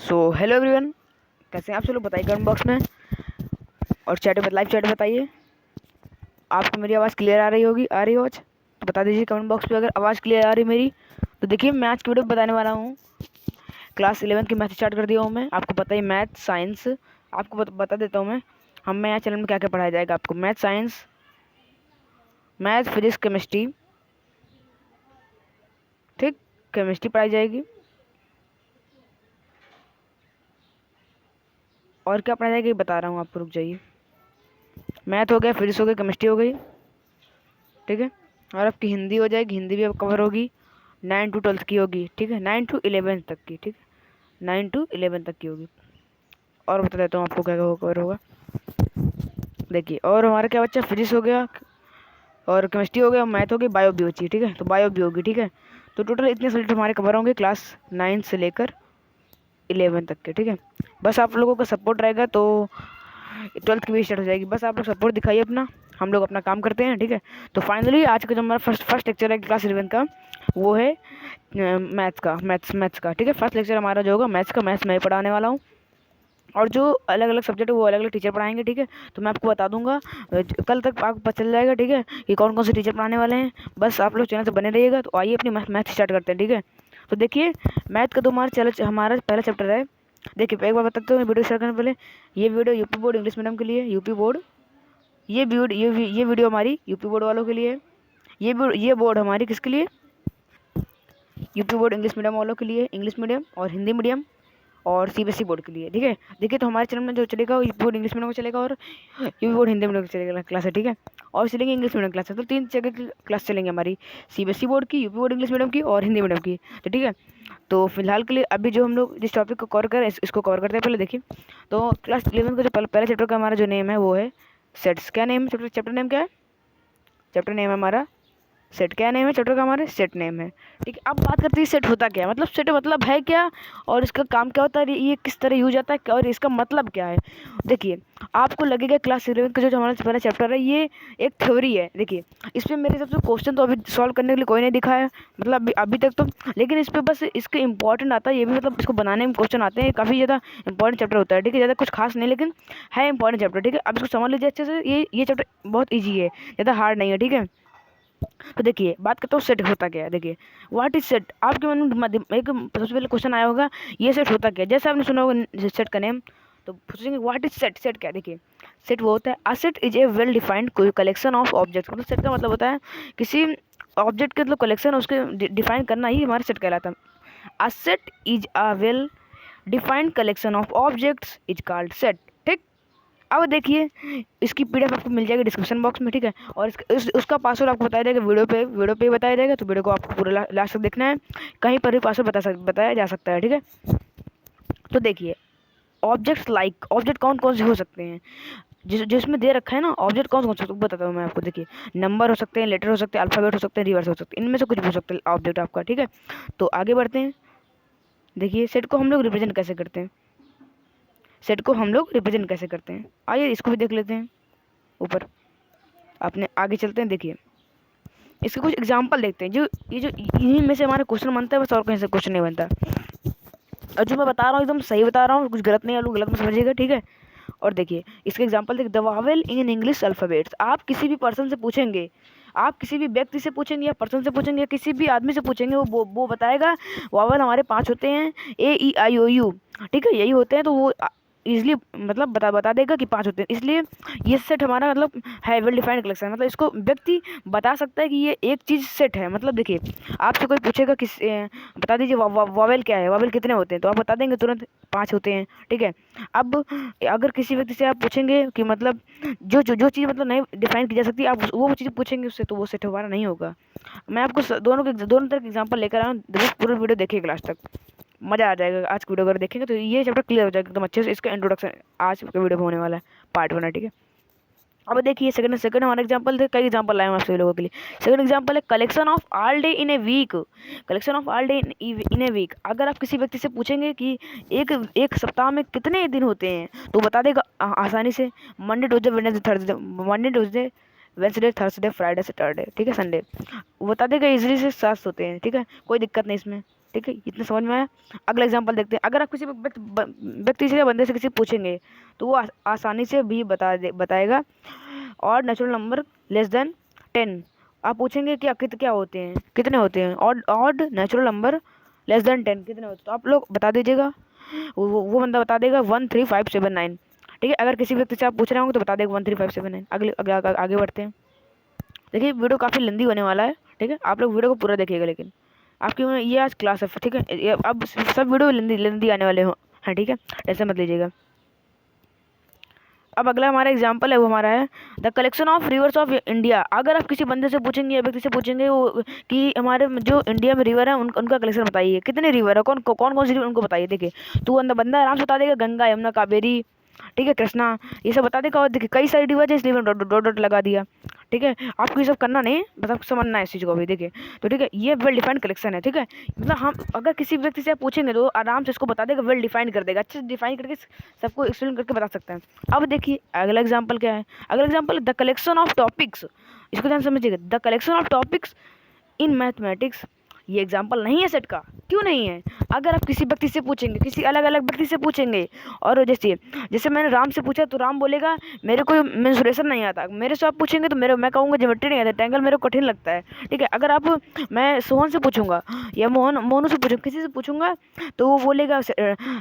So hello everyone, कैसे हैं आप सब लोग? बताइए कमेंट बॉक्स में और लाइव चैट बताइए। आपको मेरी आवाज़ क्लियर आ रही होगी? आ रही हो आज तो बता दीजिए कमेंट बॉक्स में अगर आवाज़ क्लियर आ रही मेरी। तो देखिए, मैं आज की वीडियो में बताने वाला हूँ, क्लास 11 की मैथ स्टार्ट कर दिया हूँ मैं। आपको पता ही मैथ साइंस, आपको बता देता हूँ मैं हमें यहाँ चैनल में क्या क्या पढ़ाया जाएगा। आपको math science, math physics chemistry, ठीक, केमिस्ट्री पढ़ाई जाएगी। और क्या पढ़ाया जाएगा ये बता रहा हूँ आपको, रुक जाइए। मैथ हो गया, फिजिक्स हो गई, केमिस्ट्री हो गई, ठीक है। और आपकी हिंदी हो जाएगी, हिंदी भी अब कवर होगी। 9 to 12 की होगी, ठीक है, 9 to 11 तक की, ठीक है, 9 to 11 तक की होगी। और बता देता हूँ आपको क्या क्या कवर होगा। देखिए, और हमारा क्या बच्चा, फिजिक्स हो गया और केमिस्ट्री हो गया, मैथ हो गई, बायो भी होती है, ठीक है, तो बायो भी होगी, ठीक है। तो टोटल इतने सब्जेक्ट हमारे कवर होंगे क्लास 9 से लेकर 11 तक के, ठीक है। बस आप लोगों का सपोर्ट रहेगा तो 12th की भी स्टार्ट हो जाएगी। बस आप लोग सपोर्ट दिखाइए अपना, हम लोग अपना काम करते हैं, ठीक है। तो फाइनली आज का जो हमारा फर्स्ट लेक्चर है क्लास 11 का, वो है मैथ्स का, ठीक है। फर्स्ट लेक्चर हमारा जो होगा मैथ्स का, मैथ्स मैं ही पढ़ाने वाला हूँ। और जो अलग अलग सब्जेक्ट है वो अलग अलग टीचर पढ़ाएंगे, ठीक है। तो मैं आपको बता दूंगा कल तक आपको पता चल जाएगा, ठीक है, कि कौन कौन से टीचर पढ़ाने वाले हैं। बस आप लोग चैनल से बने रहिएगा। तो आइए अपनी मैथ स्टार्ट करते हैं, ठीक है। तो देखिए, मैथ का तो हमारा पहला चैप्टर है। देखिए, एक बार बताते हूँ वीडियो स्टार्ट करने पहले, ये video UP board English medium के लिए, यूपी बोर्ड, ये वीडियो हमारी यूपी बोर्ड वालों के लिए है। ये बोर्ड हमारी किसके लिए? यूपी बोर्ड इंग्लिश मीडियम वालों के लिए, इंग्लिश मीडियम और हिंदी मीडियम और सीबीएसई बोर्ड के लिए, ठीक है। देखिए, तो हमारे चैनल में जो चलेगा वो यूपी बोर्ड इंग्लिश मीडियम का चलेगा और यूपी बोर्ड हिंदी मीडियम का चलेगा क्लास है, ठीक है। और चलेंगे इंग्लिश मीडियम क्लास है, तो 3 जगह की क्लास चलेंगे हमारी, सीबीएसई बोर्ड की, यूपी बोर्ड इंग्लिश मीडियम की और हिंदी मीडियम की, तो ठीक है। तो फिलहाल के लिए अभी जो हम लोग जिस टॉपिक को कवर करें इसको कवर करते हैं पहले। देखिए, तो क्लास 11 का जो पहला चैप्टर का हमारा जो नेम है वो है सेट्स। क्या नेम है चैप्टर नेम क्या है? चैप्टर नेम है हमारा सेट। क्या नेम है चैप्टर का? हमारे सेट नेम है, ठीक है। अब बात करते हैं सेट होता क्या है, मतलब सेट मतलब है क्या और इसका काम क्या होता है, ये किस तरह यूज आता है और इसका मतलब क्या है। देखिए, आपको लगेगा क्लास 11 का जो हमारा पहला चैप्टर है ये एक थ्योरी है। देखिए, इसमें मेरे हिसाब से क्वेश्चन तो अभी सॉल्व करने के लिए कोई नहीं दिखा है, मतलब अभी तक तो। लेकिन इस पर बस इसके इंपॉर्टेंट आता है, ये भी मतलब इसको बनाने में क्वेश्चन आते हैं, काफ़ी ज़्यादा इंपॉर्टेंट चैप्टर होता है, ठीक है। ज़्यादा कुछ खास नहीं लेकिन है इंपॉर्टेंट चैप्टर, ठीक है। अब इसको समझ लीजिए अच्छे से, ये चैप्टर बहुत ईजी है, ज़्यादा हार्ड नहीं है, ठीक है। तो देखिए, बात करता हूँ सेट होता क्या है। देखिए, व्हाट इज सेट, आपके मन में एक सबसे पहले क्वेश्चन आया होगा, ये सेट होता क्या है। जैसे आपने सुना होगा सेट का नेम, तो सोचेंगे व्हाट इज सेट, सेट क्या है। देखिए, सेट वो होता है, a set is a well defined collection of objects. मतलब सेट का मतलब होता है किसी ऑब्जेक्ट के मतलब कलेक्शन, उसके डिफाइन करना ही हमारा सेट कहलाता है। A set is a well defined collection of objects is called set, ठीक। अब देखिए, इसकी पीडीएफ आपको मिल जाएगी डिस्क्रिप्शन बॉक्स में, ठीक है। और उसका पासवर्ड आपको बताया जाएगा वीडियो पे ही बताया जाएगा, तो वीडियो को आपको पूरा लास्ट तक देखना है। कहीं पर भी पासवर्ड बताया जा सकता है, ठीक है। तो देखिए, ऑब्जेक्ट कौन कौन से हो सकते हैं, जिसमें दे रखा है ना, ऑब्जेक्ट कौन कौन से बताता हूँ मैं आपको। देखिए, नंबर हो सकते हैं, लेटर हो सकते हैं, अल्फाबेट हो सकते हैं, रिवर्स हो सकते हैं, इनमें से कुछ भी हो सकता है ऑब्जेक्ट आपका, ठीक है। तो आगे बढ़ते हैं। देखिए, सेट को हम लोग रिप्रेजेंट कैसे करते हैं, आइए इसको भी देख लेते हैं ऊपर। अपने आगे चलते हैं। देखिए, इसके कुछ एग्जांपल देखते हैं, जो इन्हीं में से हमारा क्वेश्चन बनता है, बस और कहीं से क्वेश्चन नहीं बनता। और जो मैं बता रहा हूँ एकदम सही बता रहा हूँ, कुछ गलत नहीं है, लोग गलत मत समझिएगा, ठीक है। और देखिए, इसके एग्जांपल देखिए, the Wavell in English alphabets. आप किसी भी पर्सन से पूछेंगे, आप किसी भी व्यक्ति से पूछेंगे या पर्सन से पूछेंगे, किसी भी आदमी से पूछेंगे, वो बताएगा वावेल हमारे 5 होते हैं, ए ई आई ओ यू, ठीक है, यही होते हैं। तो वो इजली मतलब बता देगा कि 5 होते हैं। इसलिए ये सेट हमारा मतलब है वेल डिफाइंड कलेक्शन, मतलब इसको व्यक्ति बता सकता है कि ये एक चीज़ सेट है। मतलब देखिए, आपसे कोई पूछेगा कि बता दीजिए वावेल क्या है, वावेल कितने होते हैं, तो आप बता देंगे तुरंत 5 होते हैं, ठीक है। अब अगर किसी व्यक्ति से आप पूछेंगे कि मतलब जो चीज़ मतलब नहीं डिफाइन की जा सकती, आप वो चीज़ पूछेंगे उससे, तो वो सेट हमारा नहीं होगा। मैं आपको दोनों तरह के एग्जाम्पल लेकर आया हूँ, पूरा वीडियो देखिएगा लास्ट तक, मज़ा आ जाएगा। आज की वीडियो अगर देखेंगे तो ये चैप्टर क्लियर हो जाएगा एकदम अच्छे से। इसका इंट्रोडक्शन आज के वीडियो में होने वाला है, पार्ट 1 है, ठीक है। अब देखिए, सेकंड हमारा एग्जांपल थे, कई एग्जांपल लाए हम आप सभी लोगों के लिए। सेकंड एग्जांपल है collection of all day in a week. Collection of all day in a week, अगर आप किसी व्यक्ति से पूछेंगे कि एक सप्ताह में कितने दिन होते हैं, तो बता देगा आसानी से, Monday Tuesday Wednesday Thursday Friday Saturday, ठीक है, संडे, वो बता देगा इजीली से 7 होते हैं, ठीक है, कोई दिक्कत नहीं इसमें। ठीक है, इतना समझ में आया। अगला एग्जांपल देखते हैं। अगर आप किसी व्यक्ति से या बंदे से किसी पूछेंगे तो वो आसानी से भी बताएगा। और नेचुरल नंबर लेस देन 10 आप पूछेंगे कि क्या होते हैं, कितने होते हैं, odd natural number less than 10 कितने होते हैं, तो आप लोग बता दीजिएगा। वो बंदा बता देगा 13579। ठीक है, अगर किसी व्यक्ति से आप पूछ रहे होंगे तो बता देगा 13579। आगे बढ़ते हैं। देखिए वीडियो काफ़ी लंबी होने वाला है, ठीक है, आप लोग वीडियो को पूरा देखिएगा। लेकिन आपकी ये आज क्लास है, ठीक है, अब सब वीडियो लंबी आने वाले हो हैं, ठीक है, ऐसे मत लीजिएगा। अब अगला हमारा एग्जाम्पल है, वो हमारा है the collection of reverse of India. अगर आप किसी बंदे से पूछेंगे या व्यक्ति से पूछेंगे वो कि हमारे जो इंडिया में रिवर है उनका कलेक्शन बताइए, कितने रिवर है, कौन कौन सी रिवर उनको बताइए। देखिए तो बंदा आराम से बता देगा गंगा, यमुना, कावेरी, ठीक है, कृष्णा, ये सब बता देगा। और देखिए कई सारी रिवर है, इसलिए डॉट डॉट डॉट लगा दिया। ठीक है, आपको ये सब करना नहीं, बस आपको समझना है इस चीज़ को भी। देखिए तो ठीक है, ये वेल डिफाइंड कलेक्शन है। ठीक है, मतलब हम अगर किसी व्यक्ति से आप पूछेंगे तो आराम से इसको बता देगा, वेल डिफाइन कर देगा, अच्छे से डिफाइन करके सबको एक्सप्लेन करके बता सकते हैं। अब देखिए अगला एग्जाम्पल क्या है। अगला example the collection of topics. इसको ध्यान समझिएगा, the collection of topics in mathematics. ये एग्जाम्पल नहीं है सेट का, क्यों नहीं है। अगर आप किसी व्यक्ति से पूछेंगे, किसी अलग अलग व्यक्ति से पूछेंगे, और जैसे मैंने राम से पूछा तो राम बोलेगा मेरे को मेंसुरेशन नहीं आता। मेरे से आप पूछेंगे तो मैं कहूँगा ज्योमेट्री नहीं आता, ट्रायंगल मेरे को कठिन लगता है। ठीक है, अगर मैं सोहन से पूछूंगा या मोनू से पूछूंगा, किसी से पूछूंगा तो वो बोलेगा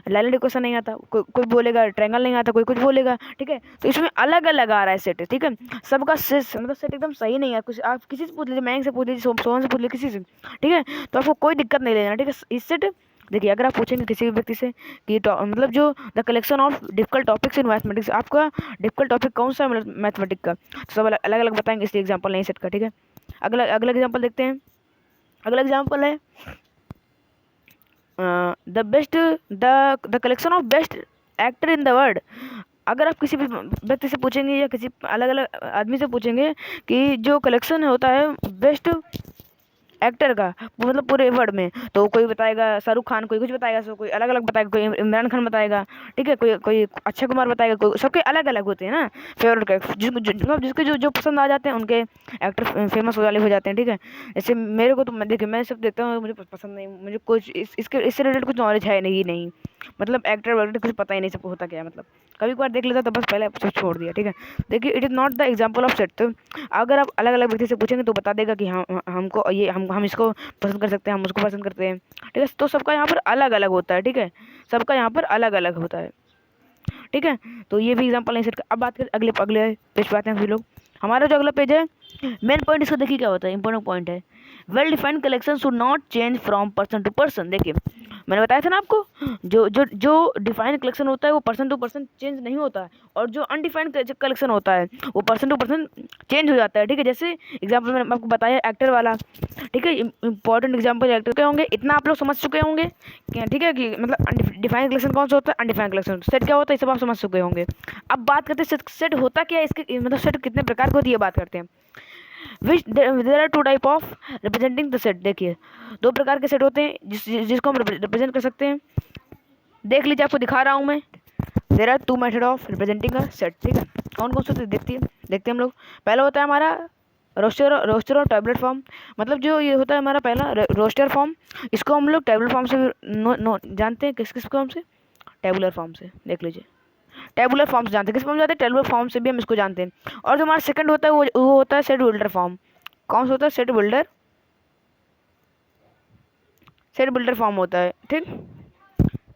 लाइन इक्वेशन नहीं आता, कोई बोलेगा ट्रायंगल नहीं आता, कोई कुछ बोलेगा। ठीक है, तो इसमें अलग अलग आ रहा है सेट। ठीक है, सबका मतलब सेट एकदम सही नहीं है। कुछ आप किसी से पूछ लीजिए, मयंक से पूछ लीजिए, सोहन से पूछ लीजिए, किसी से। ठीक है, तो आपको कोई दिक्कत नहीं लेना। ठीक है, इस सेट देखिए अगर आप पूछेंगे किसी भी व्यक्ति से कि मतलब जो the collection of difficult topics in mathematics, आपका डिफिकल्ट टॉपिक कौन सा है मैथमेटिक्स का, तो सब अलग अलग बताएंगे, इसलिए एग्जांपल नहीं सेट का। ठीक है, अगला एग्जांपल देखते हैं। अगला एग्जांपल है the collection of best actor in the world. अगर आप किसी भी व्यक्ति से पूछेंगे या किसी अलग अलग आदमी से पूछेंगे कि जो कलेक्शन होता है बेस्ट एक्टर का, मतलब पूरे वर्ल्ड में, तो कोई बताएगा शाहरुख खान, कोई कुछ बताएगा, सो कोई अलग अलग बताएगा, कोई इमरान खान बताएगा। ठीक है, कोई अक्षय कुमार बताएगा, कोई सबके अलग अलग होते हैं ना फेवरेट, जिसके जो पसंद आ जाते हैं उनके एक्टर फेमस हो जाते हैं। ठीक है, जैसे मेरे को तो मैं सब देखता हूँ, मुझे पसंद नहीं, मुझे कुछ इससे रिलेटेड कुछ नॉलेज है नहीं, मतलब एक्टर वगैरह कुछ पता ही नहीं सब होता क्या है, मतलब कभी कभार देख लेता तो बस पहले सब छोड़ दिया। ठीक है, देखिए it is not the example of set. तो अगर आप अलग अलग व्यक्ति से पूछेंगे तो बता देगा कि हमको ये हम इसको पसंद कर सकते हैं, हम उसको पसंद करते हैं। ठीक है, तो सबका यहाँ पर अलग अलग होता है। ठीक है, सबका यहाँ पर अलग अलग होता है। ठीक है, तो ये भी एग्जांपल नहीं सेट। अब बात करें अगले पेज पे आते हैं सभी लोग। हमारा जो अगला पेज है, मेन पॉइंट इसका देखिए क्या होता है, इंपॉर्टेंट पॉइंट है, well defined collection should not change from person to person. देखिए मैंने बताया था ना आपको, जो डिफाइंड कलेक्शन होता है वो पर्सन टू पर्सन चेंज नहीं होता है, और जो अनडिफाइंड कलेक्शन होता है वो पर्सन टू पर्सन चेंज हो जाता है। ठीक है, जैसे एग्जाम्पल मैंने आपको बताया एक्टर वाला। ठीक है, इंपॉर्टेंट एग्जाम्पल एक्टर के होंगे, इतना आप लोग समझ चुके होंगे। ठीक है, कि मतलब डिफाइंड कलेक्शन कौन सा होता है, अनडिफाइंड कलेक्शन, सेट क्या होता है, ये सब आप समझ चुके होंगे। अब बात करते हैं सेट होता क्या है, इसके मतलब सेट कितने प्रकार की होती है, बात करते हैं। Which there are two type of representing the set. देखिए दो प्रकार के सेट होते हैं जिसको हम रिप्रेजेंट कर सकते हैं। देख लीजिए, आपको दिखा रहा हूँ मैं, there are two method of representing a set. ठीक है, कौन कौन से देखते हैं हम लोग। पहला होता है हमारा रोस्टर और टैबलेट फॉर्म। मतलब जो ये होता है हमारा पहला रोस्टर फॉर्म, इसको हम लोग टेबुलर फॉर्म से जानते हैं। किस फॉर्म से, टेबुलर फॉर्म से। देख लीजिए, टेबुलर फॉर्म से जानते हैं, किस फॉर्म जानते हैं, टेबुलर फॉर्म से भी हम इसको जानते हैं। और जो हमारा सेकंड होता है वो होता है सेट बिल्डर फॉर्म। कौन सा होता है, सेट बिल्डर फॉर्म होता है। ठीक,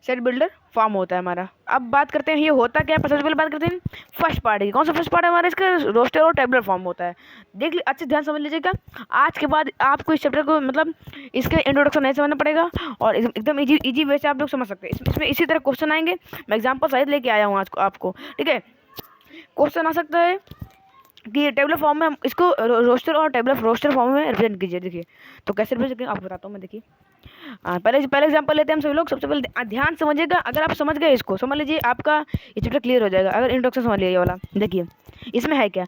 सेट बिल्डर फॉर्म होता है हमारा। अब बात करते हैं ये होता क्या है, सबसे पहले बात करते हैं फर्स्ट पार्ट की। कौन सा फर्स्ट पार्ट है हमारा, इसका रोस्टर और टेबुलर फॉर्म होता है। देख लीजिए, अच्छे ध्यान समझ लीजिएगा। आज के बाद आपको इस चैप्टर को मतलब इसका इंट्रोडक्शन नहीं समझना पड़ेगा, और एकदम इजी वे से आप लोग समझ सकते हैं। इसमें इसी तरह क्वेश्चन आएंगे, मैं एग्जाम्पल सहित लेके आया हूँ आज आपको। ठीक है, क्वेश्चन आ सकता है कि टेबुलर फॉर्म में हम इसको रोस्टर फॉर्म में रिप्रेजेंट कीजिए। देखिए तो कैसे रिप्रेजेंट करेंगे आपको बताता हूँ मैं। देखिए पहले एग्जांपल लेते हैं हम सभी लोग। सबसे पहले ध्यान समझिएगा, अगर आप समझ गए इसको, समझ लीजिए आपका ये चैप्टर क्लियर हो जाएगा अगर इंट्रोडक्शन समझ लिया ये वाला। देखिए इसमें है क्या,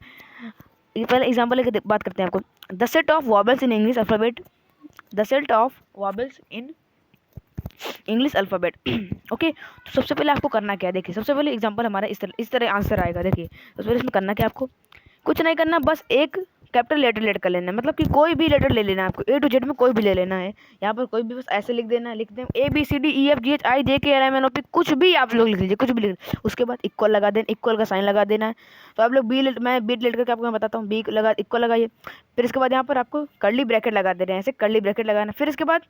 पहले एग्जांपल लेकर बात करते हैं आपको। The set of वॉबल्स in English alphabet, the set of वॉबल्स in English alphabet. Okay, तो सबसे पहले आपको करना क्या है, देखिए सबसे पहले एग्जांपल हमारा इस तरह आंसर आएगा। देखिए सबसे पहले इसमें करना क्या, आपको कुछ नहीं करना, बस एक कैपिटल लेटर लेट कर लेना है, मतलब कि कोई भी लेटर ले लेना है आपको, ए टू जेड में कोई भी ले लेना है। यहाँ पर कोई भी बस ऐसे लिख देना है, लिख दें ABCDEFGHIJKLMNOP, कुछ भी आप लोग लिख लीजिए, कुछ भी लिख। उसके बाद इक्वल लगा देना, इक्वल का साइन लगा देना है। तो आप लोग मैं बी लेट करके आपको मैं बताता हूँ, बी लगा इक्वल लगाइए। फिर इसके बाद यहाँ पर आपको कर्ली ब्रैकेट लगा दे रहे हैं, ऐसे कर्ली ब्रैकेट लगाना। फिर इसके बाद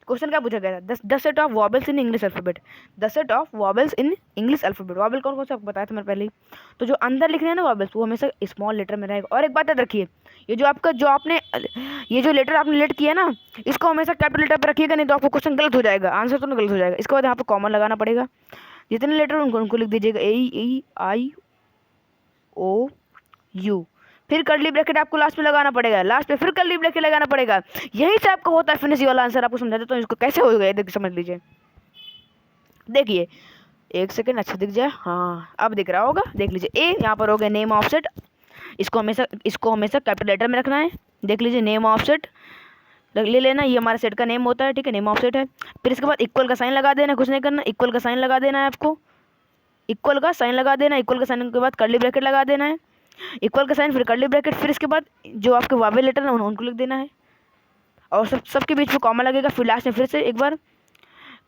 क्वेश्चन क्या पूछा गया था, 10 set of वॉबल्स in English alphabet, 10 set of वॉबल्स in English alphabet. Vowel कौन कौन से आपको बताया था मैंने पहले ही। तो जो अंदर लिख रहे हैं ना वॉबल्स, वो हमेशा स्मॉल लेटर में रहेगा। और एक बात याद रखिए, ये जो आपका जो आपने ये जो लेटर आपने लेट किया ना, इसको हमेशा कैपिटल लेटर पर रखिएगा, नहीं तो आपको क्वेश्चन गलत हो जाएगा, आंसर तो गलत हो जाएगा। इसके बाद यहाँ पर कॉमन लगाना पड़ेगा, जितने लेटर उनको लिख दीजिएगा, AEIOU। फिर कर्ली ब्रैकेट आपको लास्ट में लगाना पड़ेगा, लास्ट पे फिर कर्ली ब्रैकेट लगाना पड़ेगा। यही से आपका होता है फिनिश वाला आंसर। आपको समझा देता हूँ इसको कैसे हो गया, देखिए समझ लीजिए। देखिए एक सेकंड, अच्छा दिख जाए, हाँ अब दिख रहा होगा, देख लीजिए। ए यहाँ पर हो गया नेम ऑफ सेट, इसको हमेशा कैपिटल लेटर में रखना है। देख लीजिए नेम ऑफ सेट ले लेना, ये हमारे सेट का नेम होता है, ठीक है, नेम ऑफ सेट है। फिर इसके बाद इक्वल का साइन लगा देना, कुछ नहीं करना, इक्वल का साइन लगा देना है आपको, इक्वल का साइन लगा देना। इक्वल का साइन के बाद कर्ली ब्रैकेट लगा देना है, इक्वल का साइन फिर कर्ली ब्रैकेट। फिर इसके बाद जो आपके वावेल लेटर है उनको लिख देना है, और सबके बीच में कॉमा लगेगा। फिर लास्ट में फिर से एक बार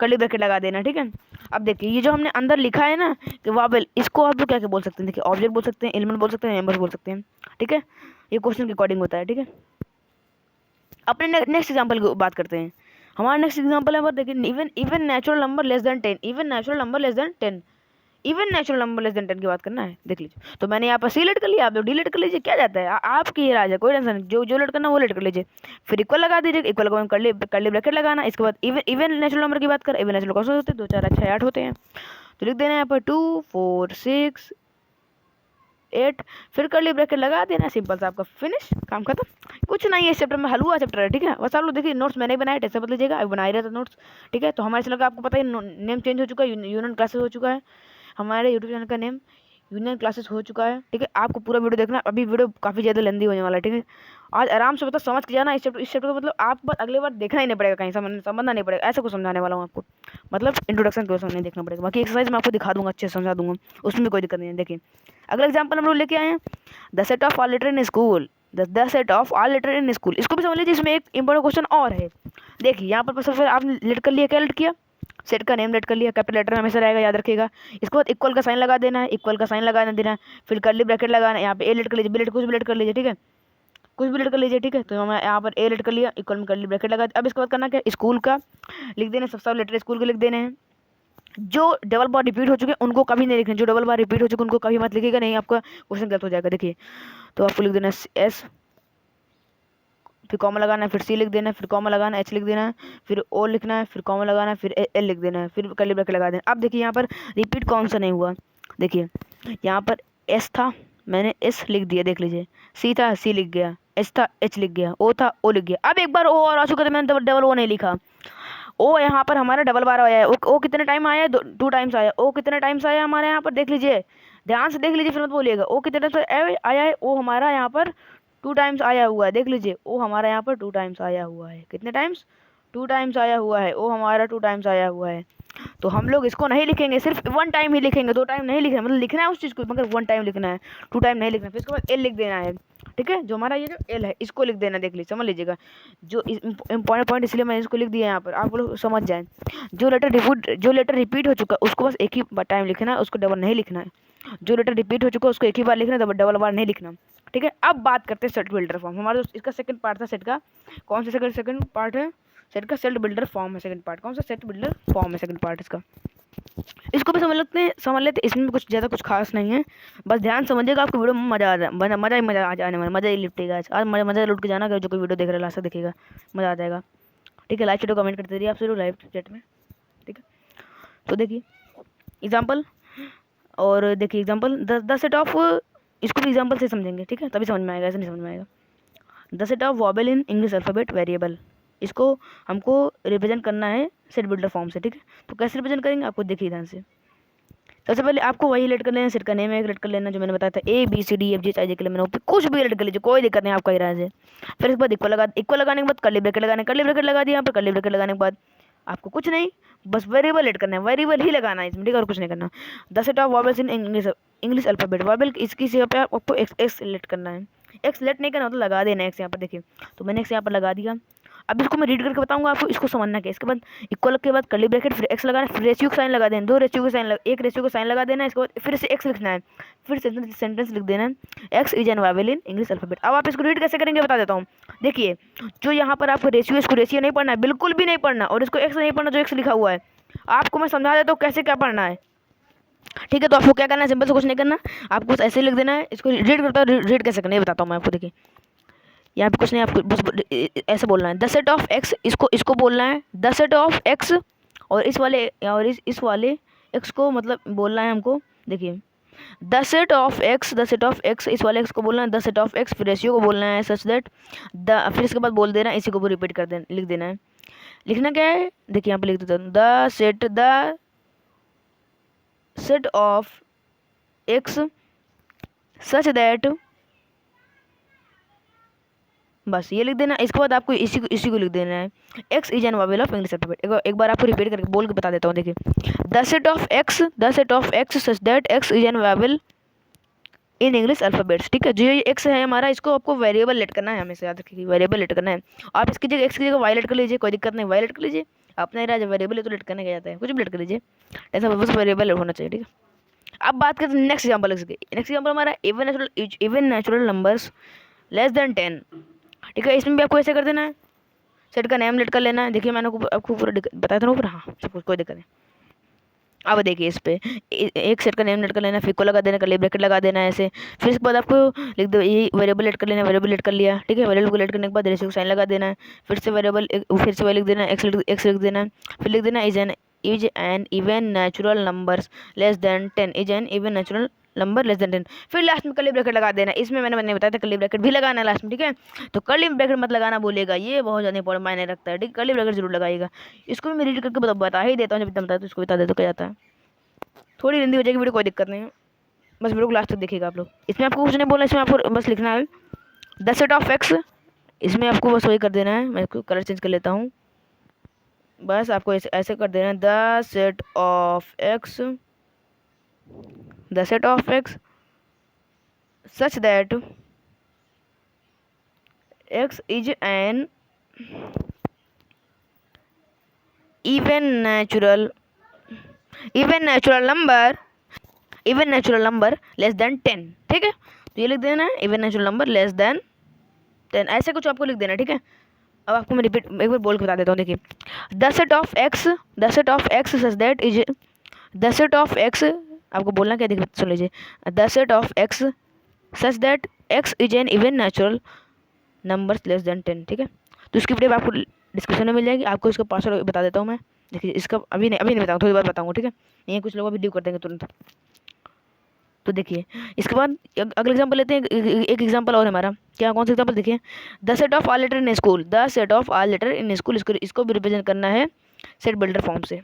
कर्ली ब्रैकेट लगा देना, ठीक है। अब देखिए ये जो हमने अंदर लिखा है ना कि वावेल, इसको आप लोग क्या क्या बोल सकते हैं, देखिए ऑब्जेक्ट बोल सकते हैं, एलिमेंट बोल सकते हैं, मेंबर्स बोल सकते हैं, ठीक है। ये क्वेश्चन के अकॉर्डिंग होता है, ठीक है। अपने नेक्स्ट एग्जाम्पल की बात करते हैं। हमारा नेक्स्ट एग्जाम्पल है, देखिए even natural number less than 10, even natural number less than 10, even natural number less than 10 की बात करना है। देख लीजिए, तो मैंने यहाँ पर सिलेक्ट कर लिया, आप लोग डिलीट कर लीजिए, क्या जाता है, आपकी ये राज है, कोई टेंशन नहीं, जो लेट करना वो लेट कर लीजिए। फिर इक्वल लगा दीजिए, इक्वल को कर्ली ब्रैकेट लगाना। इसके बाद इवन नेचुरल नंबर की बात करें, इवन नेचुरल कौन से होते हैं, 2 4 6 8 होते हैं, तो लिख देना यहाँ पर 2 4 6 8, फिर कर्ली ब्रैकेट लगा देना, सिंपल सा आपका फिनिश, काम खत्म। कुछ नहीं है, इस चैप्टर में हलवा चैप्टर है, ठीक है। बस आप लोग देखिए नोट्स मैंने बनाए, टेस्ट बदल लीजिएगा, अभी बना ही रहा था नोट्स, ठीक है। तो हमारे चैनल का आपको पता है नेम चेंज हो चुका है, यूनियन क्लासेस हो चुका है, हमारे यूट्यूब चैनल का नेम यूनियन क्लासेस हो चुका है, ठीक है। आपको पूरा वीडियो देखना, अभी वीडियो काफ़ी ज़्यादा लेंदी होने वाला है, ठीक है। आज आराम से मतलब समझ के जाना इस चैप्टर को, मतलब आप बस अगली बार देखना ही नहीं पड़ेगा, कहीं समझना नहीं पड़ेगा, ऐसा कुछ समझाने वाला हूँ आपको, मतलब इंट्रोडक्शन के नहीं देखना पड़ेगा। बाकी एक्सरसाइज मैं आपको दिखा दूंगा, अच्छे से समझा दूंगा, उसमें भी कोई दिक्कत नहीं है। देखिए अगला एग्जाम्पल हम लोग लेके आए हैं, the set of all letter in school, the set of all letter in school. इसको भी समझ लीजिए, इसमें एक इंपॉर्टेंट क्वेश्चन और है। देखिए यहाँ पर सबसे आपने लेट कर लिया, क्या लेट किया, सेट का नेम लेट कर लिया, कैपिटल लेटर हमेशा रहेगा, याद रखिएगा। इसके बाद इक्वल का साइन लगा देना है, इक्वल का साइन लगा देना है, फिर कर्ली ब्रैकेट लगाना है, यहाँ पे ए लेट कर लीजिए, बी लेट कुछ भी लेट कर लीजिए, ठीक है, कुछ भी लेट कर लीजिए, ठीक है। तो मैं यहाँ पर ए लेट कर लिया, इक्वल में कर्ली ब्रैकेट लगा। अब इसके बाद करना क्या, स्कूल का लिख देना, सब लेटर स्कूल के लिख देने हैं। जो डबल बार रिपीट हो चुके हैं उनको कभी नहीं लिखना, जो डबल बार रिपीट हो चुके उनको कभी मत लिखिएगा, नहीं आपका क्वेश्चन गलत हो जाएगा। देखिए तो आपको लिख देना एस, फिर कॉमा लगाना है, फिर सी लिख देना है, फिर कॉमा लगाना है, एच लिख देना है, फिर ओ लिखना है, फिर कॉमा लगाना है, फिर एल लिख देना है, फिर कर्ली ब्रैकेट लगा देना। अब देखिए यहाँ पर रिपीट कौन सा नहीं हुआ, देखिए यहाँ पर एस था, मैंने एस लिख दिया, देख लीजिए, सी था, सी लिख गया, एच था, एच लिख गया, ओ था, ओ लिख गया। अब एक बार ओ और आ चुका था, मैंने डबल ओ नहीं लिखा। ओ यहाँ पर हमारा डबल बार आया है, ओ कितने टाइम आया है, 2 टाइम्स आया। ओ कितने टाइम्स आया हमारे यहाँ पर, देख लीजिए, ध्यान से देख लीजिए, फिर मत बोलिएगा। ओ कितने टाइम्स आया है, ओ हमारा यहाँ पर 2 टाइम्स आया हुआ है, देख लीजिए, ओ हमारा यहाँ पर 2 टाइम्स आया हुआ है। कितने टाइम्स, 2 टाइम्स आया हुआ है, ओ हमारा 2 टाइम्स आया हुआ है। तो हम लोग इसको नहीं लिखेंगे, सिर्फ 1 टाइम ही लिखेंगे, 2 टाइम नहीं लिखना, मतलब लिखना है उस चीज़ को, मगर 1 टाइम लिखना है, 2 टाइम नहीं लिखना। फिर इसके बाद एल लिख देना है, ठीक है, जो हमारा ये जो एल है इसको लिख देना, देख लीजिए, समझ लीजिएगा। जो इम्पॉर्टेंट पॉइंट इसलिए मैंने इसको लिख दिया यहाँ पर, आप लोग समझ जाएं। जो लेटर रिपीट हो चुका उसको बस एक ही टाइम लिखना है, उसको डबल नहीं लिखना है। जो लेटर रिपीट हो चुका उसको एक ही बार लिखना है, डबल बार नहीं लिखना, ठीक है। अब बात करते हैं सेट बिल्डर फॉर्म। हमारा इसका सेकंड पार्ट था सेट का, कौन सा सेकंड पार्ट है, सेट का सेट बिल्डर फॉर्म है सेकंड पार्ट। कौन सा, सेट बिल्डर फॉर्म है सेकंड पार्ट इसका। इसको भी समझ लेते हैं, इसमें भी कुछ ज़्यादा कुछ खास नहीं है, बस ध्यान समझिएगा, आपको वीडियो में मज़ा आ जाने वाला, मज़ा ही लिपटेगा आज मज़ा लुट के जाना, अगर जो कोई वीडियो देख रहा है लास्ट तक देखिएगा, मज़ा आ जाएगा, ठीक है। लाइव चैट कमेंट करते रहिए, आप जरूर लाइव चैट में, ठीक है। तो देखिए एग्जाम्पल, और देखिए एग्जाम्पल 10 सेट ऑफ, इसको भी एग्जाम्पल से समझेंगे, ठीक है, तभी समझ में आएगा, ऐसे नहीं समझ में आएगा। 10 set of vowel in English alphabet variable, इसको हमको रिप्रेजेंट करना है सेट बिल्डर फॉर्म से, ठीक है। तो कैसे रिप्रेजेंट करेंगे, आपको देखिए ध्यान से। सबसे पहले आपको वही लेट कर लेना, सेट का नेम एक लेट कर लेना, जो मैंने बताया था, ABCDEFGHIJKLMNOP, कुछ भी लेट कर लीजिए, कोई दिक्कत नहीं, आपका ही राज है। फिर इसके बाद इक्वल लगाने के बाद कर्ली ब्रैकेट लगा दिया यहाँ पर। कर्ली ब्रैकेट लगाने के बाद आपको कुछ नहीं, बस वेरिएबल लेट करना है, वेरिएबल ही लगाना है इसमें, ठीक है, और कुछ नहीं करना। 10 set of वॉबल्स in English alphabet, vowel इसकी जगह पे आपको एक्स लेट करना है, एक्स सेलेक्ट नहीं करना तो लगा देना एक्स यहाँ पर, देखिए तो मैंने एक्स यहाँ पर लगा दिया। अब इसको मैं रीड करके बताऊंगा आपको, इसको समझना क्या। इसके बाद इक्वल के बाद कर्ली ब्रैकेट, फिर एक्स लगाना, फिर रेशियो का साइन लगा देना, एक रेशियो का साइन लगा देना। इसके बाद फिर से एक्स लिखना है, फिर सेंटेंस लिख देना है, x is an Wavell in English alphabet. अब आप इसको रीड कैसे करेंगे बता देता हूँ। देखिए जो यहाँ पर आपको रेशियो, इसको रेशियो नहीं पढ़ना है, बिल्कुल भी नहीं पढ़ना, और इसको एक्स नहीं पढ़ना जो एक्स लिखा हुआ है। आपको मैं समझा देता हूँ कैसे क्या पढ़ना है, ठीक है। तो आपको क्या करना है, सिंपल से कुछ नहीं करना, आपको बस ऐसे ही लिख देना है। इसको रीड करता हूँ, रीड कैसे करना है बताता हूँ मैं आपको। देखिए यहाँ पे कुछ नहीं, आपको बस ऐसे बोलना है, द सेट ऑफ एक्स, इसको बोलना है द सेट ऑफ एक्स, और इस वाले एक्स को मतलब बोलना है हमको। देखिए द सेट ऑफ एक्स, इस वाले एक्स को बोलना है द सेट ऑफ एक्स, फिर रेशियो को बोलना है सच दैट द, फिर इसके बाद बोल देना, इसी को रिपीट कर देना, लिख देना है। लिखना क्या है, देखिए यहाँ पे लिख देता हूँ, the set of x such that, बस ये लिख देना। इसके बाद आपको इसी को लिख देना है, x is an Wavell of English alphabet. एक बार आपको रिपीट करके बोल के बता देता हूँ। देखिए the set of x such that x is an Wavell in English alphabets, ठीक है। जो ये एक्स है हमारा, इसको आपको वेरिएबल लेट करना है, हमेशा याद रखिए वेरिएबल लेट करना है। आप इसकी जगह एक्स की जगह वाई लेट कर लीजिए, कोई दिक्कत नहीं, वाई लेट कर लीजिए, अपना राज वेरिएबल है तो लेट करने का जाता है, कुछ भी लेट कर लीजिए, ऐसा बस वेरिएबल होना चाहिए, ठीक है। अब बात करते हैं नेक्स्ट एग्जाम्पल। नेक्स्ट एग्जाम्पल हमारा even natural numbers less than 10, ठीक है। इसमें भी आपको ऐसे कर देना है, सेट का नेम लेट कर लेना है। देखिए मैंने आपको पूरा बताया था ना ऊपर, हाँ सब कुछ, कोई दिक्कत नहीं। अब देखिए इस पे एक सेट का नेम लेट कर लेना, फिर को लगा देना, कर्ली ब्रैकेट लगा देना है ऐसे। फिर इसके बाद आपको लिख दो, ये वेरिएबल लेट कर लेना, वेरिएबल लेट कर लिया, ठीक है। वेरिएबल को लेट करने के बाद रेशियो साइन लगा देना है, फिर से वेरिएबल, फिर से लिख देना, एक्स लिख देना, फिर लिख देना is an even natural numbers less than 10, is an even natural number less than 10। फिर लास्ट में कर्ली ब्रैकेट लगा देना। इसमें मैंने बताया था कर्ली ब्रैकेट भी लगाना है लास्ट में, ठीक है। तो कर्ली ब्रैकेट मत लगाना बोलेगा, ये बहुत ज़्यादा इंपॉर्टेंट मायने रखता है, ठीक है। कर्ली ब्रैकेट जरूर लगाइएगा। इसको भी मैं रीड करके बता ही देता हूँ, जब बताया तो इसको बता देता, क्या जाता है। थोड़ी लंबी हो जाएगी वीडियो, कोई दिक्कत नहीं है, बस वीडियो को लास्ट तक देखिएगा आप लोग। इसमें आपको कुछ नहीं बोलना, इसमें आपको बस लिखना है द सेट ऑफ एक्स, इसमें आपको बस वही कर देना है। मैं इसको कलर चेंज कर लेता हूँ, बस आपको ऐसे कर देना है, the set of x such that x is an even natural number less than 10, ठीक है। तो ये लिख देना है even natural number less than 10, ऐसे कुछ आपको लिख देना, ठीक है। अब आपको मैं रिपीट एक बार बोल के बता देता हूँ। देखिए the set of x such that is, the set of x, आपको बोलना क्या, देखिए सुन लीजिए, the set of x such that x is an even natural numbers less than 10, ठीक है। तो इसकी वीडियो आपको डिस्क्रिप्शन में मिल जाएगी। आपको इसका पासवर्ड बता देता हूँ मैं। देखिए इसका अभी नहीं बताऊँ, थोड़ी बार बताऊँगा, ठीक है। ये कुछ लोग अभी ड्यू कर देंगे तुरंत। तो देखिए इसके बाद अगले एग्जांपल लेते हैं। एक एग्जांपल और हमारा क्या, कौन सा एग्जांपल, देखिए the set of all letter in school, the set of all letter in school, इसको भी रिप्रेजेंट करना है सेट बिल्डर फॉर्म से।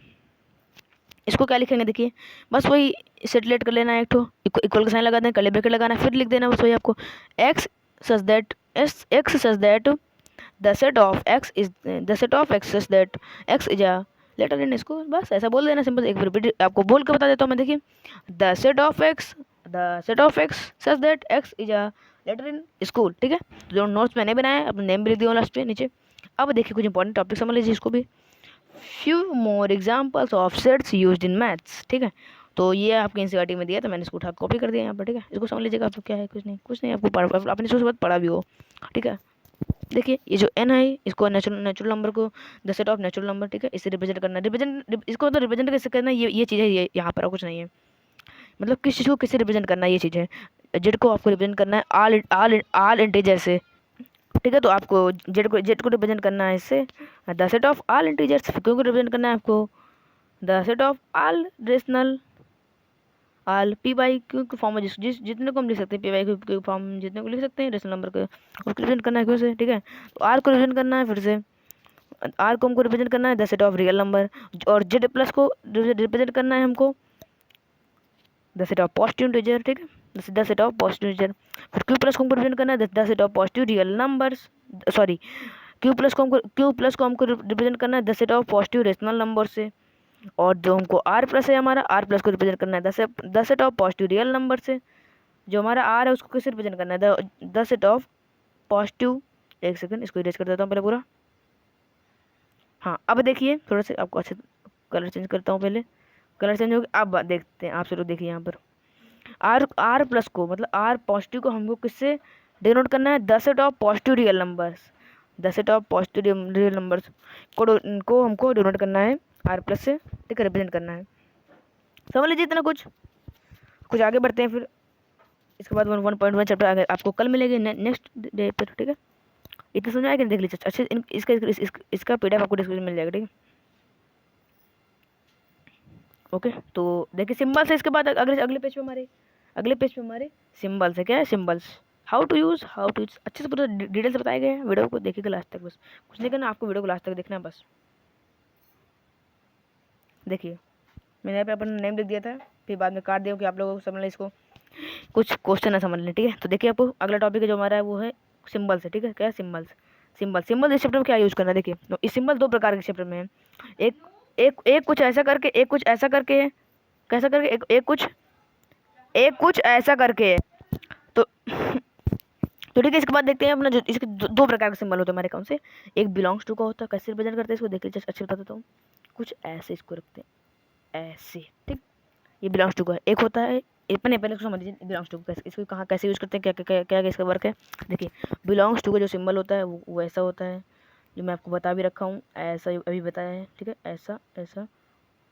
इसको क्या लिखेंगे, देखिए बस वही सेट लेट कर लेना है, एक तो इक्वल का साइन लगा देना, कर्ली ब्रैकेट लगाना, फिर लिख देना बस वही आपको, x such that the set of x such that x is a letter in school, बस ऐसा बोल देना सिंपल। एक रिपीट आपको बोल के बता देता हूँ मैं। देखिए the set of x such that x is a letter in school, ठीक है। जो नोट्स मैंने बनाया अपने नेम भी लिख दिया लास्ट पे नीचे। अब देखिए कुछ इंपॉर्टेंट टॉपिक समझ लीजिए इसको भी, few more examples of sets used in maths, ठीक है। तो ये आपके एनसीईआरटी में दिया, तो मैंने इसको उठा कॉपी कर दिया यहाँ पर, ठीक है। इसको समझ लीजिएगा आप, क्या है, कुछ नहीं आपको आपने सोच बात पढ़ा भी हो, ठीक है। देखिए ये जो एन है, इसको नेचुरल नंबर को the set of natural number, ठीक है, इसे रिप्रेजेंट करना, इसको तो रिप्रेजेंट कैसे करना, ये चीज़ है, ये यहाँ पर कुछ नहीं है, मतलब किस चीज़ को किससे रिप्रेजेंट करना है, ये चीज़ है। जेड को आपको रिप्रेजेंट करना है आल इंटीजर से, ठीक है। तो आपको जेड को रिप्रेजेंट करना है इससे the set of all integers. क्यों को रिप्रेजेंट करना है आपको the set of all rational all p by q के फॉर्म में, जितने को हम लिख सकते हैं, पी वाई क्यू के फॉर्म जितने को लिख सकते हैं रेशनल नंबर के, उसको रिप्रेजेंट करना है क्यों से, ठीक है। तो आर को रिप्रेजेंट करना है, फिर से आर को हमको रिप्रेजेंट करना है the set of real number, और जेड प्लस को रिप्रेजेंट करना है हमको the set of positive integer, ठीक है, the set of positive integer. फिर क्यू प्लस को हमको रिप्रेजेंट करना है the set of positive real numbers, sorry Q plus को हमको रिप्रेजेंट करना है the set of positive rational number से। और जो हमको आर प्लस है हमारा, आर प्लस को रिप्रेजेंट करना है the set of positive real number से। जो हमारा आर है उसको किससे रिप्रेजेंट करना है, द सेट ऑफ पॉजिटिव। एक सेकंड, इसको इरेज कर देता हूँ पहले पूरा। हाँ अब देखिए, थोड़ा सा आपको अच्छे कलर चेंज करता हूँ पहले। कलर चेंज हो गया। अब देखते हैं आप लोग, देखिए यहाँ पर आर आर प्लस को, मतलब आर पॉजिटिव को हमको किससे डिनोट करना है, the set of positive real numbers. The set of positive real numbers को हमको डिनोट करना है आर प्लस से, ठीक है, रिप्रेजेंट करना है। समझ लीजिए इतना कुछ आगे बढ़ते हैं फिर। इसके बाद 1.1 चैप्टर आगे आपको कल मिलेंगे नेक्स्ट डे पर, ठीक है। इतना समझ आएगा, देख लीजिए अच्छे। इसका पीडीएफ आपको डिस्क्रिप्शन मिल जाएगा, ठीक है। ओके, तो देखिए सिंबल्स है। इसके बाद अगले पेज पे हमारे सिंबल्स है। क्या है सिंबल्स, हाउ टू यूज़ अच्छे से पूरा डिटेल से बताए गए हैं। वीडियो को देखिएगा लास्ट तक, बस कुछ नहीं करना आपको, वीडियो को लास्ट तक देखना है बस। देखिए मैंने यहाँ पे अपना नेम लिख दिया था, फिर बाद में काट दिया कि आप लोगों को समझ लें, इसको कुछ क्वेश्चन ना समझ लें, ठीक है। तो देखिए आपको अगला टॉपिक है जो हमारा है वो है सिंबल्स है, ठीक है। क्या है सिंबल इस चैप्टर में क्या यूज़ करना है। देखिए तो इस सिंबल दो प्रकार के चैप्टर में है। एक एक कुछ ऐसा करके, एक कुछ ऐसा करके है। कैसा करके, एक कुछ ऐसा करके है। तो तो ठीक है, इसके बाद देखते हैं अपना जो इसके दो प्रकार के सिंबल होते हैं हमारे अकाउंट से। एक बिलोंग्स टू का होता है, कैसे रिप्रेजेंट करते हैं इसको देखिए, जस्ट अच्छे बता देता हूँ। कुछ ऐसे इसको रखते हैं, ऐसे, ठीक। ये बिलोंग्स टू का एक होता है। पहले इसको समझ लीजिए बिलोंग्स टू कैसे, इसको कहाँ कैसे यूज़ करते हैं, क्या क्या क्या क्या इसका वर्क है। देखिए बिलोंग्स टू का जो सिंबल होता है वो ऐसा होता है, जो मैं आपको बता भी रखा हूँ, ऐसा अभी बताया है, ठीक है। ऐसा ऐसा,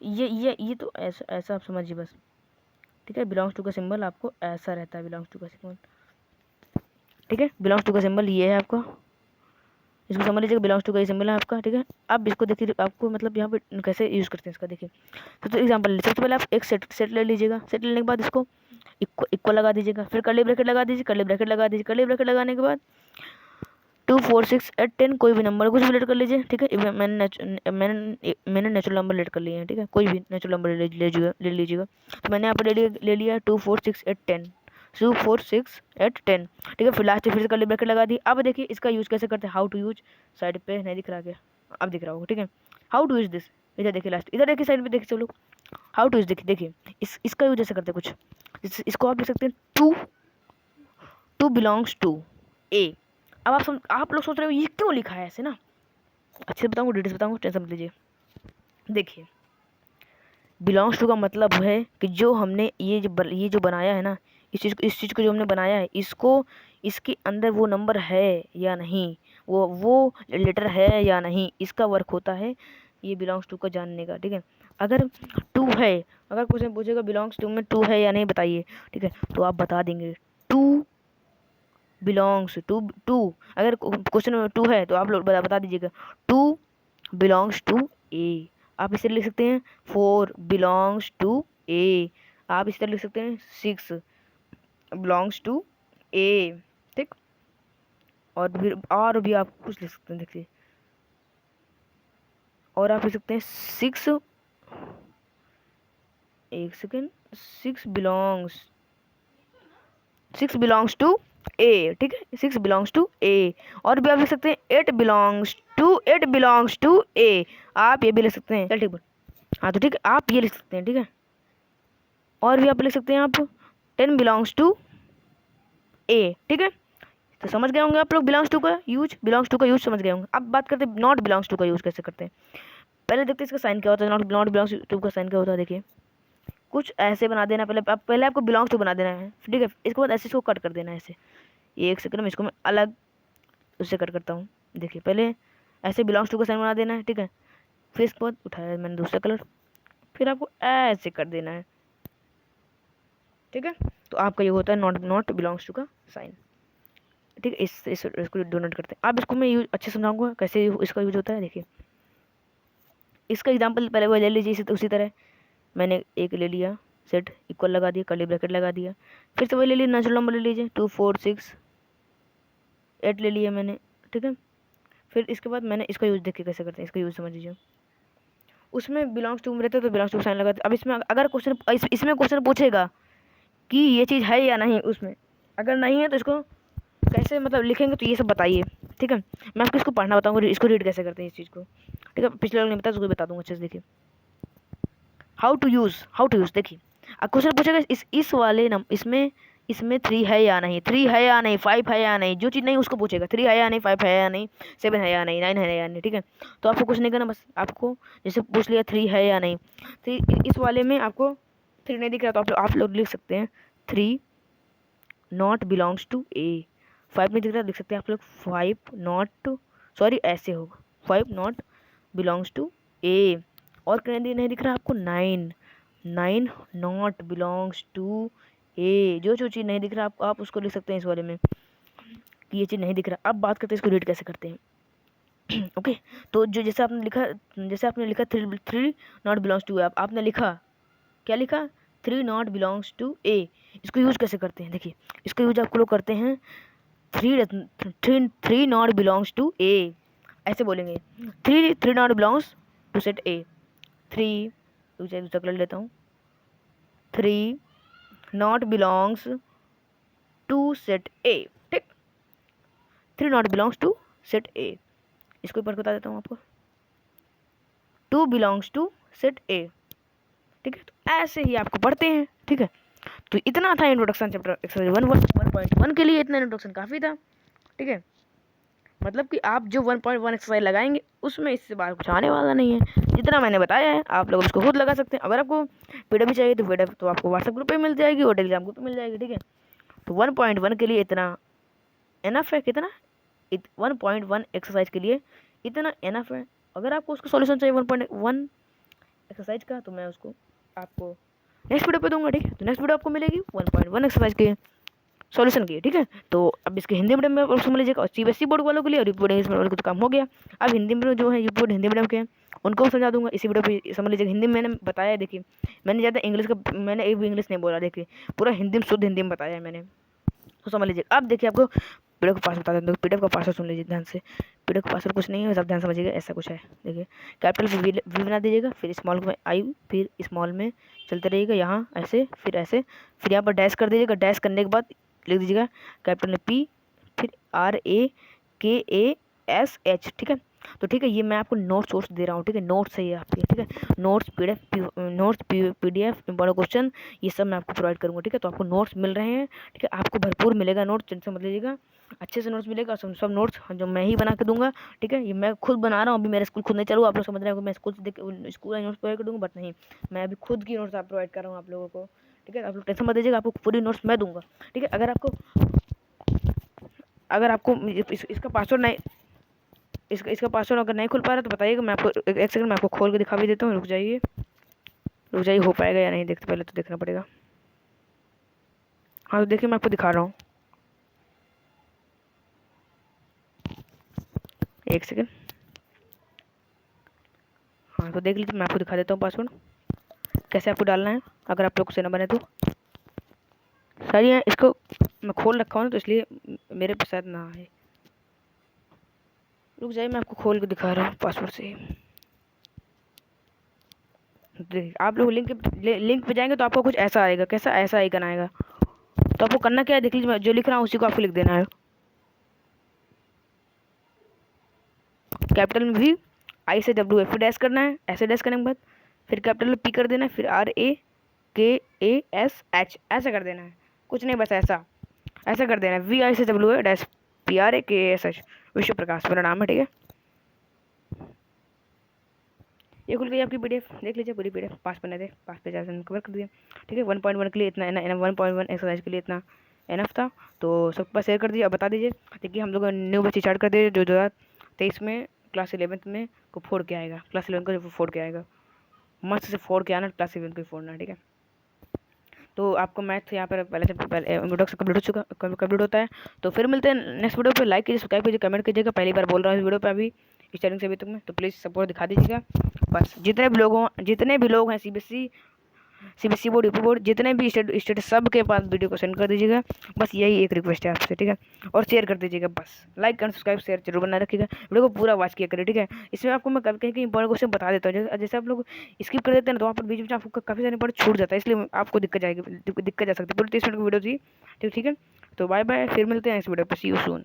ये तो ऐसा ऐसा आप समझिए बस, ठीक है। बिलोंग्स टू का सिंबल आपको ऐसा रहता है, बिलोंग्स टू का सिंबल, ठीक है। बिलोंग्स टू का सिंबल ये है आपका, इसको समझ लीजिएगा, बिलोंग्स टू का ये सिंबल है आपका, ठीक है। अब इसको देखिए आपको मतलब यहाँ पे कैसे यूज़ करते हैं इसका, देखिए। तो एग्जांपल सबसे पहले आप एक सेट ले लीजिएगा। सेट लेने के बाद इसको इक्वल लगा दीजिएगा, फिर कर्ली ब्रैकेट लगा दीजिए, कर्ली ब्रैकेट लगाने के बाद 2 4 6 8 10 कोई भी नंबर कुछ भी लेट कर लीजिए, ठीक है। मैंने नेचुरल नंबर लेट कर लिए हैं, ठीक है। कोई भी नेचुरल नंबर ले लीजिएगा। तो मैंने यहाँ पर ले लिया 2 4 6 8 10, 2 4 6 8 10, ठीक है। फिर लास्ट फिर से कर्ली ब्रैकेट लगा दी। अब देखिए इसका यूज़ कैसे करते हैं, हाउ टू यूज। साइड पे नहीं दिख रहा क्या, अब दिख रहा होगा, ठीक है। हाउ टू यूज दिस, इधर देखिए लास्ट, इधर देखिए साइड पे देखिए सब लोग, हाउ टू यूज देखिए इसका यूज ऐसे करते हैं कुछ। इसको आप लिख सकते हैं टू बिलोंग्स टू ए। अब आप लोग सोच रहे हो ये क्यों लिखा है ऐसे ना, अच्छे से बताऊंगा, डिटेल्स बताऊंगा, टेंशन मत लीजिए। देखिए बिलोंग्स टू का मतलब है कि जो हमने ये जो बनाया है ना, इस चीज़ को जो हमने बनाया है, इसके अंदर वो नंबर है या नहीं, वो लेटर है या नहीं, इसका वर्क होता है ये बिलोंग्स टू का जानने का, ठीक है। अगर टू है, अगर कुछ पूछेगा बिलोंग्स टू में टू है या नहीं बताइए, ठीक है, तो आप बता देंगे टू बिलोंग्स टू। अगर क्वेश्चन में टू है तो आप लोग बता दीजिएगा टू बिलोंग्स टू ए। आप इसे लिख सकते हैं 4 बिलोंग्स टू ए। आप इस तरह लिख सकते हैं 6 बिलोंग्स टू ए, ठीक। और भी आप कुछ लिख सकते हैं, देखिए। और आप लिख सकते हैं 6, एक सेकेंड, 6 बिलोंग्स टू ए, ठीक है। 6 बिलोंग्स टू ए। और भी आप लिख सकते हैं 8 बिलोंग्स टू ए। आप ये भी लिख सकते हैं, चल ठीक है। हाँ तो ठीक है, आप ये लिख सकते हैं, ठीक है। और भी आप लिख सकते हैं आप 10 बिलोंग्स टू ए, ठीक है। तो समझ गए होंगे आप लोग बिलोंग्स टू का यूज समझ गए होंगे। अब बात करते हैं नॉट बिलोंग्स टू का यूज़ कैसे करते हैं। पहले देखते हैं इसका साइन क्या होता है, नॉट बिलोंग्स टू का साइन क्या होता है। देखिए कुछ ऐसे बना देना, पहले आपको बिलोंग्स टू बना देना है, ठीक है। इसके बाद ऐसे इसको कट कर देना है ऐसे। एक सेकंड में इसको मैं अलग उससे कट करता हूँ। देखिए पहले ऐसे बिलोंग्स टू का साइन बना देना है, ठीक है। फिर इसके बाद उठाया मैंने दूसरा कलर, फिर आपको ऐसे कर देना है, ठीक है। तो आपका ये होता है नॉट बिलोंग्स टू का साइन, ठीक है। इसको डोनेट करते हैं। अब इसको मैं यूज अच्छे समझाऊंगा कैसे इसका यूज होता है। देखिए इसका एग्जांपल पहले वो ले लीजिए, उसी तरह मैंने एक ले लिया सेट, इक्वल लगा दिया, कर्ली ब्रैकेट लगा दिया, फिर से वही ले लिया, नेचुरल नंबर ले लीजिए 2 4 6 8 ले लिया मैंने, ठीक है। फिर इसके बाद मैंने इसका यूज़ देखिए कैसे करते हैं, इसका यूज़ समझ लीजिए। उसमें बिलोंग्स टू में रहते तो बिलोंग्स टू साइन लगाते। अब इसमें अगर इसमें क्वेश्चन पूछेगा कि ये चीज़ है या नहीं, उसमें अगर नहीं है तो इसको कैसे मतलब लिखेंगे, तो ये सब बताइए, ठीक है। मैं आपको इसको पढ़ना बताऊंगा, इसको रीड कैसे करते हैं इस चीज़ को, ठीक है। पिछले वाले ने बताया उसको बता दूंगा अच्छे से। देखिए हाउ टू यूज़ देखिए क्वेश्चन पूछेगा इसमें इसमें 3 है या नहीं, 3 है या नहीं, 5 है या नहीं, जो चीज़ नहीं उसको पूछेगा, 3 है या नहीं, 5 है या नहीं, 7 है या नहीं, 9 है या नहीं, ठीक है। तो आपको कुछ नहीं करना, बस आपको जैसे पूछ लिया 3 है या नहीं, तो इस वाले में आपको 3 नहीं दिख रहा, तो आप लोग लिख सकते हैं 3 नॉट बिलोंग्स टू ए। 5 नहीं दिख रहा, लिख सकते हैं आप लोग 5 नॉट, सॉरी ऐसे होगा 5 नॉट बिलोंग्स टू ए। और कहीं नहीं दिख रहा आपको 9 नॉट बिलोंग्स टू ए। जो चीज़ नहीं दिख रहा आप उसको लिख सकते हैं इस वाले में कि ये चीज़ नहीं दिख रहा। अब बात करते हैं इसको रीड कैसे करते हैं। ओके तो जो जैसे आपने लिखा 3 नॉट बिलोंग्स टू ए, आपने लिखा क्या लिखा 3 नॉट बिलोंग्स टू ए। इसको यूज़ कैसे करते हैं, देखिए इसको यूज आपको लोग करते हैं 3 नॉट बिलोंग्स टू ए, ऐसे बोलेंगे 3 not belongs to set A. 3 दूसरा कलर लेता हूँ, 3 not belongs to set A, ठीक, 3 not belongs to set A. इसको ऊपर बता देता हूँ आपको, 2 बिलोंग्स टू सेट ए, ठीक है। तो ऐसे ही आपको पढ़ते हैं, ठीक है। तो इतना था इंट्रोडक्शन चैप्टर एक्सरसाइज 1.1 के लिए, इतना इंट्रोडक्शन काफ़ी था, ठीक है। मतलब कि आप जो 1.1 एक्सरसाइज लगाएंगे उसमें इससे बाहर कुछ आने वाला नहीं है। जितना मैंने बताया है आप लोग उसको खुद लगा सकते हैं। अगर आपको पीडीएफ भी चाहिए तो पीडीएफ तो आपको व्हाट्सएप ग्रुप पे मिल जाएगी और टेलीग्राम ग्रुप पे मिल जाएगी, ठीक है। तो 1.1 के लिए इतना एनफ है, कितना 1.1 एक्सरसाइज के लिए इतना एनफ है। अगर आपको उसका सॉल्यूशन चाहिए 1.1 एक्सरसाइज का तो मैं उसको आपको नेक्स्ट वीडियो पे दूंगा, ठीक है। तो नेक्स्ट वीडियो आपको मिलेगी 1.1 एक्सरसाइज के सॉल्यूशन की, ठीक है। तो अब इसके हिंदी मीडियम में समझ लीजिएगा, और सीबीएसई बोर्ड वालों के लिए और यूपी बोर्ड इंग्लिश वालों के तो काम हो गया। अब हिंदी में जो है यूपी बोर्ड हिंदी मीडियम के हैं उनको समझा दूंगा इसी वीडियो पे, समझ लीजिएगा। हिंदी में मैंने बताया, देखिए मैंने ज़्यादा इंग्लिश का मैंने एक भी इंग्लिश नहीं बोला, देखिए पूरा हिंदी में शुद्ध हिंदी में बताया है मैंने, तो समझ लीजिए। अब देखिए आपको पीडीएफ का पासवर्ड बता देता हूँ। पीडीएफ का पासवर्ड सुन लीजिए ध्यान से, पीडीएफ का पासवर्ड कुछ नहीं है, सब ध्यान समझिएगा। ऐसा कुछ है, देखिए कैपिटल वी बना दीजिएगा, फिर स्मॉल में आई, फिर स्मॉल में चलते रहिएगा यहाँ ऐसे, फिर ऐसे, फिर यहाँ पर डैश कर दीजिएगा। डैश करने के बाद लिख दीजिएगा कैपिटल में पी, फिर RAKASH, ठीक है। तो ठीक है, ये मैं आपको नोट्स सोर्स दे रहा हूँ, ठीक है। नोट्स है ये आपके, ठीक है। नोट्स PDF इंपॉर्टेंट क्वेश्चन ये सब मैं आपको प्रोवाइड करूँगा, ठीक है। तो आपको नोट्स मिल रहे हैं, ठीक है। आपको भरपूर मिलेगा नोट्स, टेंशन मत लीजिएगा, अच्छे से नोट्स मिलेगा। सब नोट्स जो मैं ही बना के दूंगा, ठीक है। ये मैं खुद बना रहा हूँ, अभी मेरा स्कूल खुद नहीं चालू, आप लोग समझ रहे हो मैं स्कूल नोट्स प्रोवाइड कर दूँगा, बट नहीं, मैं अभी खुद की नोट्स प्रोवाइड कर रहा हूँ आप लोगों को, ठीक है। आप लोग टेंशन मत लीजिएगा, आपको पूरी नोट्स मैं दूंगा, ठीक है। अगर आपको इसका पासवर्ड नहीं, इसका पासवर्ड अगर नहीं खुल पा रहा तो बताइएगा, मैं आपको एक सेकंड में आपको खोल के दिखा भी देता हूँ। रुक जाइए, हो पाएगा या नहीं देखते, पहले तो देखना पड़ेगा। हाँ तो देखिए मैं आपको दिखा रहा हूँ, एक सेकंड। हाँ तो देख लीजिए, मैं आपको दिखा देता हूँ पासवर्ड कैसे आपको डालना है, अगर आप लोग को से ना बने तो। सही है, इसको मैं खोल रखा हूँ तो इसलिए मेरे पे शायद ना है। रुक जाइए, मैं आपको खोल के दिखा रहा हूँ पासवर्ड से। आप लोग लिंक पे जाएंगे तो आपको कुछ ऐसा आएगा, कैसा ऐसा आइकन आएगा। तो आपको करना क्या है, देख लीजिए जो लिख रहा हूँ उसी को आपको लिख देना है। कैपिटल में V, I से W, फिर डैश करना है, ऐसे डैश करने के बाद फिर कैपिटल में P कर देना है, फिर RAKASH ऐसा कर देना है, कुछ नहीं बस ऐसा कर देना है। VI से W डैश PRAKASH, विश्व प्रकाश मेरा नाम है, ठीक है। ये खुल गई आपकी पीडीएफ, देख लीजिए पूरी पीडीएफ, 5 पन्ने थे, 5 पेज ऐसे कवर कर दिए, ठीक है। 1.1 के लिए इतना 1.1 एक्सरसाइज के लिए इतना एनफ था। तो सबके पास शेयर कर दीजिए। अब बता दीजिए, देखिए हम लोग न्यू बैच स्टार्ट कर दिए जो 2023 में क्लास 11th में को फोड़ के आएगा, क्लास 11 को फोड़ के आएगा, मस्त से फोड़ के आना, क्लास 11 को फोड़ना, ठीक है। तो आपको मैथ यहाँ पर पहले इंट्रोडक्शन कंप्लीट होता है। तो फिर मिलते हैं नेक्स्ट वीडियो पे। लाइक कीजिए, सब्सक्राइब कीजिए, कमेंट कीजिएगा। पहली बार बोल रहा हूँ इस वीडियो पे अभी स्टार्टिंग से अभी तक में, तो प्लीज़ सपोर्ट दिखा दीजिएगा। बस जितने भी लोग हैं सीबीएसई बोर्ड, यूपी बोर्ड, जितने भी स्टेट सब के पास वीडियो को सेंड कर दीजिएगा। बस यही एक रिक्वेस्ट है आपसे, ठीक है। और शेयर कर दीजिएगा, बस लाइक एंड सब्सक्राइब शेयर जरूर बना रखिएगा। वीडियो को पूरा वॉच किया करिए, ठीक है। इसमें आपको मैं कहीं कहीं इंपॉर्टेंट क्वेश्चन बता देता हूँ, जैसे आप लोग स्किप कर देते हैं तो वहाँ पर बीच में आपको काफ़ी सारे इंपॉर्टेंट छूट जाता है, इसलिए आपको दिक्कत जा सकती है। पूरी 30 मिनट की वीडियो थी, ठीक है। तो बाय बाय, फिर मिलते हैं इस वीडियो पर, सी यू सून।